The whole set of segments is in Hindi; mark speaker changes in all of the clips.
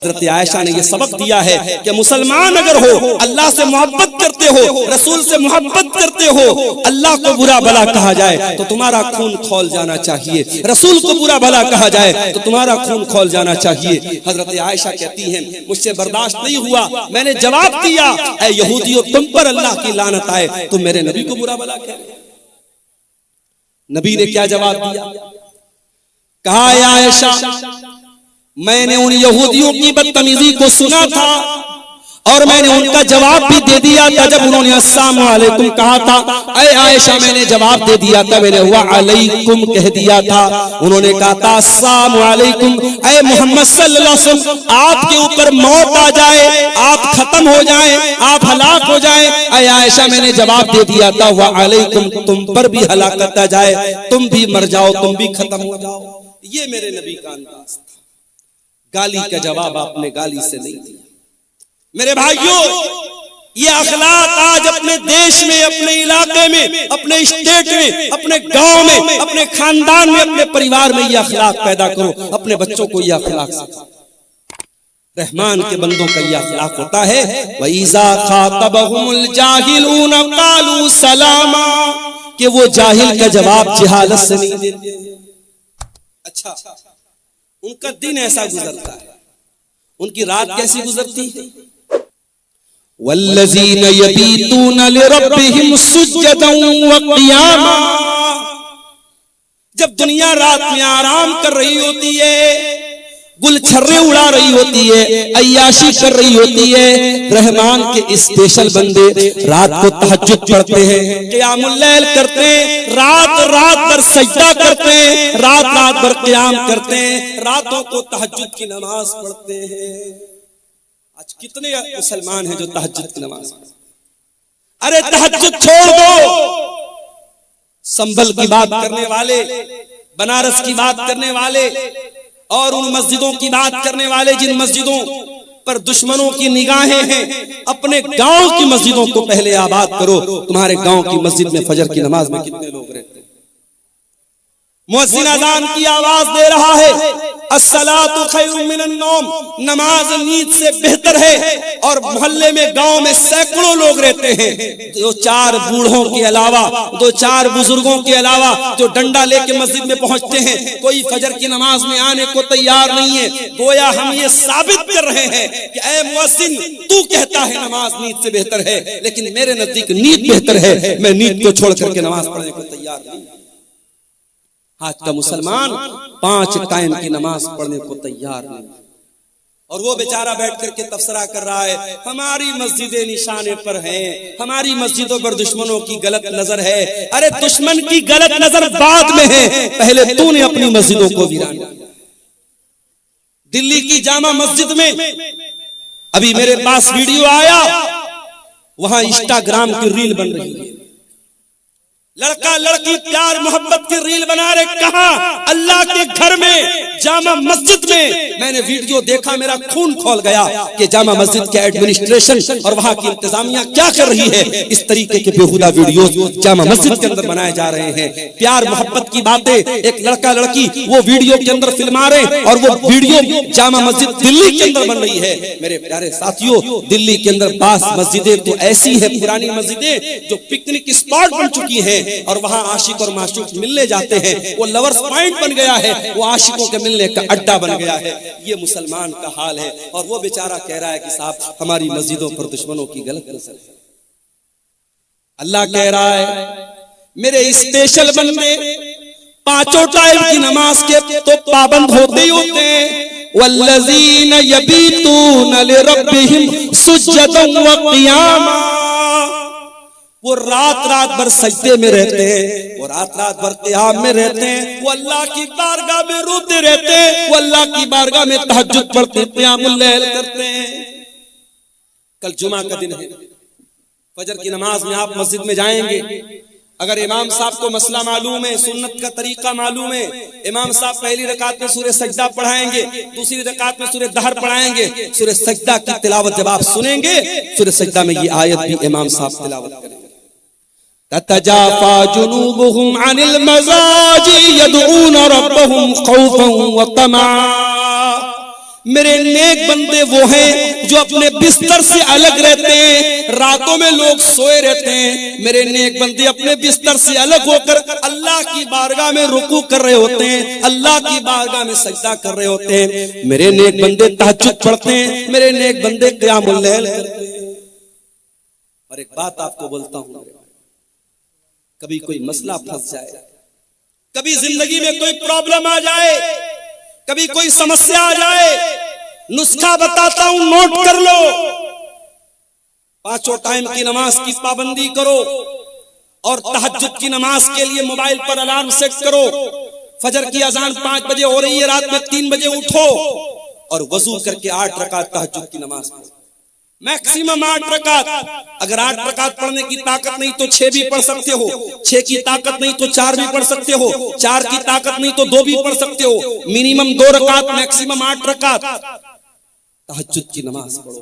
Speaker 1: हज़रत आयशा ने ये सबक दिया है कि मुसलमान अगर हो, अल्लाह से मोहब्बत करते हो, रसूल से मोहब्बत करते हो, अल्लाह को बुरा भला कहा जाए तो तुम्हारा खून खौल जाना चाहिए, रसूल को बुरा भला कहा जाए तो तुम्हारा खून खौल जाना चाहिए। हज़रत आयशा कहती हैं मुझसे बर्दाश्त नहीं हुआ, मैंने जवाब दिया, ऐ यहूदियों तुम पर अल्लाह की लानत आए, तुम मेरे नबी को बुरा भला कह रहे। नबी ने क्या जवाब दिया? कहा आयशा मैंने उन यहूदियों की बदतमीजी को सुना था और मैंने उनका जवाब भी दे दिया था जब उन्होंने अस्सलामु अलैकुम कहा था। ऐ आयशा मैंने जवाब दे दिया था, मैंने वा अलैकुम कह दिया था, उन्होंने कहा था अस्सलामु अलैकुम, ऐ मोहम्मद सल्लल्लाहु अलैहि वसल्लम आपके ऊपर मौत आ जाए, आप खत्म हो जाएं, आप हलाक हो जाएं। ऐ आयशा मैंने जवाब दे दिया था वा अलैकुम, तुम पर भी हलाकत आ जाए, तुम भी मर जाओ, तुम भी खत्म हो जाओ। ये मेरे नबी का अंदाज था। गाली का जवाब आपने गाली से नहीं दिया। मेरे भाइयों, ये अखलाक आज अपने देश में, अपने इलाके में, अपने स्टेट में, अपने गांव में, अपने खानदान में, अपने परिवार में ये अखलाक पैदा करो, अपने बच्चों को ये अखलाक सिखाओ। रहमान के बंदों का ये अखलाक होता है वइज़ा खातबहुमुल जाहिलून क़ालू सलामा, कि वो जाहिल का जवाब जहालत से नहीं देते। अच्छा, उनका दिन ऐसा गुजरता है, उनकी रात कैसी गुजरती है? वल्लज़ीन यबीतून लिरब्बिहिम सुज्जदन व क़ियामा, जब दुनिया रात में आराम कर रही होती है, गुलछर्रे उड़ा रही होती है, अय्याशी कर रही होती है, रहमान के स्पेशल बंदे रात को तहज्जुद पढ़ते हैं, क़ियामुल लैल करते हैं, रात रात भर सजदा करते हैं, रात रात भर क़ियाम करते हैं, रातों को तहज्जुद की नमाज पढ़ते हैं। आज कितने मुसलमान हैं जो तहज्जुद की नमाज पढ़ते? अरे तहज्जुद छोड़ दो, संभल की बात करने वाले, बनारस की बात करने वाले और उन मस्जिदों की बात करने वाले जिन मस्जिदों पर दुश्मनों की निगाहें हैं, अपने गांव की मस्जिदों को पहले आबाद करो। तुम्हारे गांव की मस्जिद में फजर की नमाज में कितने लोग रहते हैं? मुअज्जिन अज़ान की आवाज दे रहा है, अस्सलातु खैरुम मिनन नौम, नमाज नींद से बेहतर है, और मोहल्ले में गांव में सैकड़ों लोग रहते हैं, दो चार बूढ़ों के अलावा, दो चार बुजुर्गों के अलावा जो डंडा लेके मस्जिद में पहुंचते हैं, कोई फजर की नमाज में आने को तैयार नहीं है। गोया हम ये साबित कर रहे हैं कि ऐ मुअज्जिन, तू कहता है नमाज नींद से बेहतर है, लेकिन मेरे नजदीक नींद बेहतर है, मैं नींद को छोड़ करके नमाज पढ़ने को तैयार नहीं। आज का मुसलमान 5 टाइम की नमाज पढ़ने को तैयार नहीं, और वो बेचारा बैठ करके तबसरा कर रहा है हमारी मस्जिदें निशाने पर हैं, हमारी मस्जिदों पर दुश्मनों की गलत नजर है। अरे दुश्मन की गलत नजर बाद में है, पहले तूने अपनी मस्जिदों को वीरान किया। दिल्ली की जामा मस्जिद में अभी मेरे पास वीडियो आया, वहां इंस्टाग्राम की रील बन रही है, लड़का लड़की प्यार मोहब्बत की रील बना रहे। कहा? अल्लाह के घर में, जामा मस्जिद में। मैंने वीडियो देखा, मेरा खून खौल गया कि जामा मस्जिद के एडमिनिस्ट्रेशन और वहां की इंतजामिया क्या कर रही है। इस तरीके के बेहुदा वीडियोस जामा मस्जिद के अंदर बनाए जा रहे हैं। प्यार मोहब्बत की बातें एक लड़का लड़की वो वीडियो के अंदर फिल्मा रहे, और वो वीडियो जामा मस्जिद दिल्ली के अंदर बन रही है। मेरे प्यारे साथियों, दिल्ली के अंदर 5 मस्जिदें तो ऐसी है, पुरानी मस्जिदें जो पिकनिक स्पॉट बन चुकी है, और वहां आशिक और माशूक मिलने जाते हैं। वो लवर्स पॉइंट बन गया है, वो आशिकों के मिलने का अड्डा बन गया है। ये मुसलमान का हाल है, और वो बेचारा कह रहा है कि साहब हमारी मस्जिदों पर दुश्मनों की गलत नजर है। अल्लाह कह रहा है मेरे स्पेशल बंदे 5 टाइम की नमाज के तो पाबंद होते ही होते हैं। वल्लज़ीन यबीतून लिरब्बिहिम सुज्जदन व क़ियामा, वो रात रात भर सजदे में रहते हैं, वो रात रात भर क़ियाम में रहते हैं, वो अल्लाह की बारगाह में रोते रहते हैं, वो अल्लाह की बारगाह में तहज्जुद पढ़ते हैं, क़ियामुल लैल करते हैं। कल जुमा का दिन है, फजर की नमाज में आप मस्जिद में जाएंगे, अगर इमाम साहब को मसला मालूम है, सुन्नत का तरीका मालूम है, इमाम साहब पहली रकात में सूरह सजदा पढ़ाएंगे, दूसरी रकात में सूरह दहर पढ़ाएंगे। सूरह सजदा की तिलावत जब आप सुनेंगे, सूरह सजदा में ये आयत भी इमाम साहब तिलावत करेंगे, ततजाफा जुनूबुहुम अनिल मज़ाजी यदऊन रब्बहुम खौफन व तमा, मेरे नेक बंदे वो हैं जो अपने बिस्तर से अलग रहते हैं, रातों में लोग सोए रहते हैं, मेरे नेक बंदे अपने बिस्तर से अलग होकर अल्लाह की बारगाह में रुकू कर रहे होते हैं, अल्लाह की बारगाह में सजदा कर रहे होते हैं। मेरे नेक बंदे तहज्जुद पढ़ते हैं, मेरे नेक बंदे क़ियामुल लैल करते हैं। और एक बात आपको बोलता हूं, कभी कोई मसला फंस जाए, कभी जिंदगी में कोई प्रॉब्लम आ जाए, कभी कोई समस्या आ जाए, नुस्खा बताता हूं, नोट कर लो। 5 टाइम की नमाज की पाबंदी करो और तहज्जुद की नमाज के लिए मोबाइल पर अलार्म सेट करो। फजर की अजान 5 बजे हो रही है, रात में 3 बजे उठो और वजू करके 8 रकात तहज्जुद की नमाज पढ़ो, मैक्सिमम 8 रकात। अगर 8 रकात पढ़ने की ताकत नहीं तो 6 भी पढ़ सकते हो, 6 की ताकत नहीं तो 4 भी पढ़ सकते हो, 4 की ताकत नहीं तो 2 भी पढ़ सकते हो। मिनिमम 2 रकात, मैक्सिमम 8 रकात तहज्जुद की नमाज पढ़ो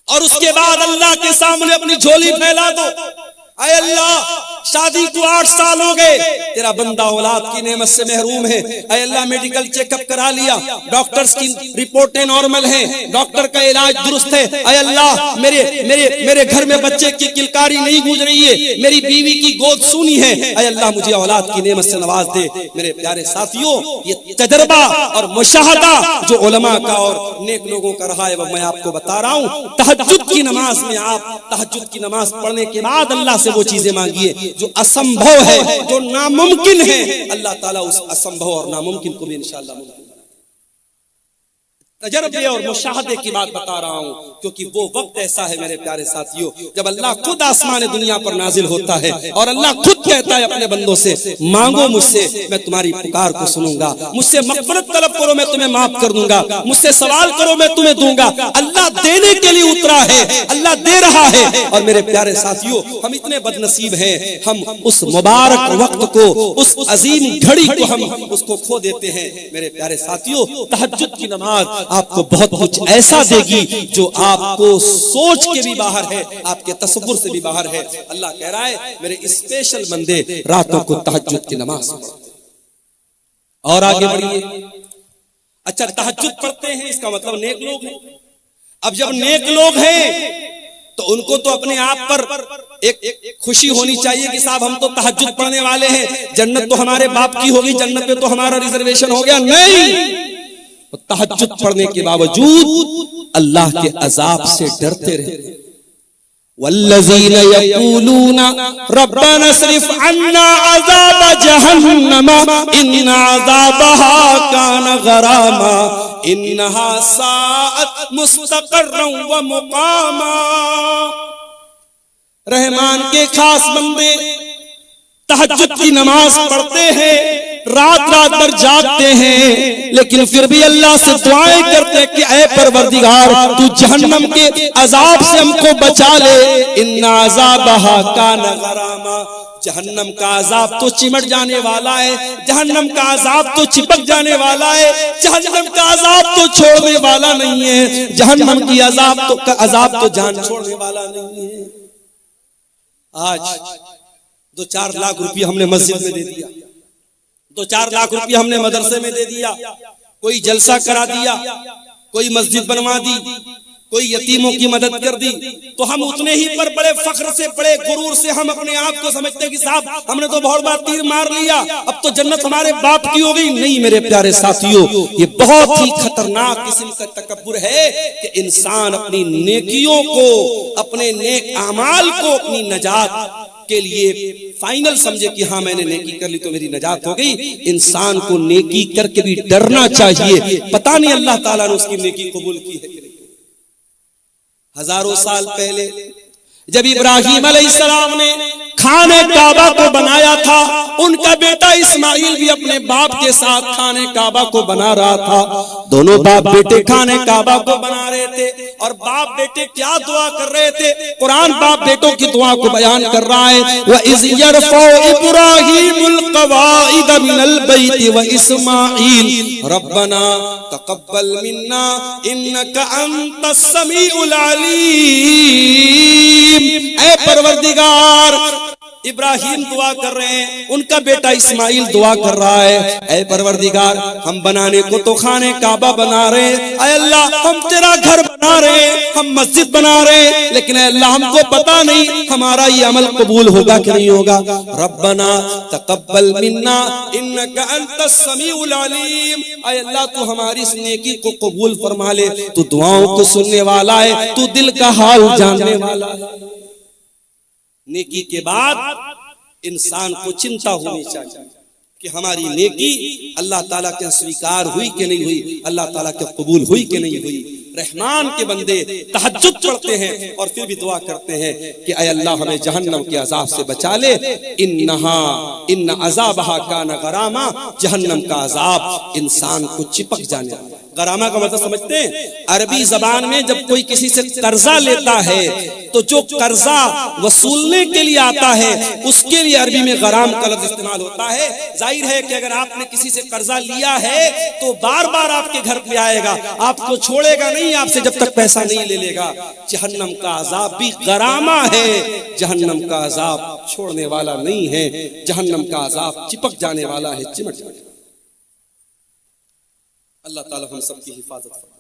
Speaker 1: और उसके बाद अल्लाह के सामने अपनी झोली फैला दो। अय अल्लाह, शादी को 8 साल हो गए, तेरा बंदा औलाद की नेमत से महरूम है। अय अल्लाह, मेडिकल चेकअप करा लिया, डॉक्टर्स की रिपोर्टें नॉर्मल हैं, डॉक्टर का इलाज दुरुस्त है। अय अल्लाह, मेरे मेरे मेरे घर में बच्चे की किलकारी नहीं गूंज रही है, मेरी बीवी की गोद सूनी है। अय अल्लाह, मुझे औलाद की नेमत से नवाज दे। मेरे प्यारे साथियों, ये तजर्बा और मुशाहदा जो उलमा का और नेक लोगों का रहा है वो मैं आपको बता रहा हूँ। तहज्जुद की नमाज में आप तहज्जुद की नमाज पढ़ने के बाद अल्लाह से वो चीजें मांगिए जो असंभव है, जो नामुमकिन है। अल्लाह ताला उस असंभव और नामुमकिन को भी इंशाअल्लाह मुमकिन बनाएगा। तजर्बे और मुशाहदे की बात बता रहा हूं, क्योंकि वो वक्त ऐसा है मेरे प्यारे साथियों जब अल्लाह खुद आसमान दुनिया पर नाजिल होता है और अल्लाह खुद कहता है अपने बंदों से, मांगो मुझसे, मैं तुम्हारी पुकार को सुनूंगा, मुझसे मग़फ़िरत तलब करो, मैं तुम्हें माफ कर दूंगा, मुझसे सवाल करो, मैं तुम्हें दूंगा। अल्लाह देने के लिए उतरा है, अल्लाह दे रहा है। और मेरे प्यारे साथियों, हम इतने बदनसीब हैं, हम उस मुबारक वक्त को, उस अजीम घड़ी को हम उसको खो देते हैं। मेरे प्यारे साथियों, तहज्जुद की नमाज आपको बहुत कुछ ऐसा देगी जो आपको सोच के भी बाहर है, आपके तसव्वुर से भी बाहर है। अल्लाह कह रहा है, मेरे स्पेशल बंदे रातों को तहज्जुद की नमाज पढ़ो। और आगे बढ़िए। अच्छा, तहज्जुद पढ़ते हैं इसका मतलब नेक लोग हैं। अब जब नेक लोग हैं तो उनको तो अपने आप पर एक खुशी होनी चाहिए कि साहब हम तो तहज्जुद पढ़ने वाले हैं, जन्नत तो हमारे बाप की होगी, जन्नत में तो हमारा रिजर्वेशन हो गया। नहीं, तहज्जुद पढ़ने के बावजूद अल्लाह के अजाब से डरते रहे। वल्लज़ीना यक़ूलूना रब्बना अस्रिफ अन्ना अज़ाब जहन्नम इन्न अज़ाबहा कान गरामा इन्नहा साअत मुस्तक़र्रन व मुक़ामा। रहमान के खास बंदे तहज्जुद की नमाज पढ़ते हैं, रात रात भर जागते हैं, लेकिन फिर भी अल्लाह से दुआएं करते हैं कि ऐ परवरदिगार, तू जहन्नम के अजाब से हमको बचा ले। इन्ना अज़ाबहा कान गरामा, जहन्नम का अजाब तो चिमट जाने वाला है, जहन्नम का अजाब तो चिपक जाने वाला है, जहन्नम का अजाब तो छोड़ने वाला नहीं है, जहन्नम की अजाब तो जान छोड़ने वाला नहीं है। आज 2-4 लाख रुपये हमने मस्जिद में दे दिया, 2-4 लाख रुपये हमने मदरसे में दे दिया, कोई जलसा करा दिया, कोई मस्जिद बनवा दी, कोई यतीमों की मदद कर दी, तो हम उतने ही पर बड़े फख्र से, बड़े गुरूर से हम अपने आप को समझते हैं कि साहब हमने तो बहुत बार तीर मार लिया, अब तो जन्नत हमारे बाप की हो गई। नहीं मेरे प्यारे साथियों, ये बहुत ही खतरनाक किस्म का तकब्बुर है कि इंसान अपनी नेकियों को, अपने नेक अमाल को अपनी नजात के लिए फाइनल समझे कि हाँ मैंने नेकी कर ली तो मेरी नजात हो गई। इंसान को नेकी करके भी डरना चाहिए, पता नहीं अल्लाह ताला ने उसकी नेकी कबूल की है कि नहीं। हजारों साल पहले जब इब्राहिम अलैहिस्सलाम ने खाने काबा को बनाया था, उनका बेटा इस्माइल भी अपने बाप के साथ खाने काबा को बना रहा था। दोनों बाप बेटे खाने काबा को बना रहे थे और बाप बेटे क्या दुआ कर रहे थे, कुरान बाप बेटों की दुआ को बयान कर रहा है। व इज़ यरफ़उ इब्राहीमुल क़वाइद मिनल बैति व इस्माइल रब्बना तक़ब्बल मिन्ना इन्नका अंतस समीउल अलीम। ऐ परवरदिगार, इब्राहिम दुआ कर रहे हैं, उनका बेटा इस्माइल दुआ कर रहा है, ऐ परवरदिगार हम बनाने को तो खाने काबा बना रहे हैं, ऐ अल्लाह हम तेरा घर बना रहे हैं, हम मस्जिद बना रहे हैं, लेकिन ऐ अल्लाह हमको पता नहीं हमारा ये अमल कबूल होगा कि नहीं होगा। रब्बना तकब्बल मिन्ना इन्नका अंतस समीउल अलीम, ऐ अल्लाह तू हमारी इस नेकी को कबूल फरमा ले, तू दुआओं को सुनने वाला है, तू दिल का हाल जानने वाला है। नेकी के बाद इंसान को चिंता होनी चाहिए कि हमारी नेकी अल्लाह ताला के स्वीकार हुई कि नहीं हुई, अल्लाह ताला के कबूल हुई कि नहीं हुई। रहमान के बंदे तहज्जुद पढ़ते हैं और फिर भी दुआ करते हैं कि ऐ अल्लाह हमें जहन्नम के अजाब से बचा ले, इन्न अज़ाबहा कान गरामा, जहन्नम का अजाब इंसान को चिपक जाने वाला। गरामा का मतलब समझते हैं? अरबी जबान में जब कोई किसी से कर्जा लेता है तो जो कर्जा वसूलने के लिए आता है उसके लिए अरबी में गराम का लफ्ज इस्तेमाल होता है। जाहिर है कि अगर आपने किसी से कर्जा लिया है तो बार बार आपके घर पे आएगा, आपको छोड़ेगा नहीं आपसे जब तक पैसा नहीं ले लेगा। जहन्नम का अजाब भी गरामा है, जहन्नम का अजाब छोड़ने वाला नहीं है, जहन्नम का अजाब चिपक जाने वाला है, चिमट जाने वाला। अल्लाह ताला हम सबकी हिफाजत फरमाए।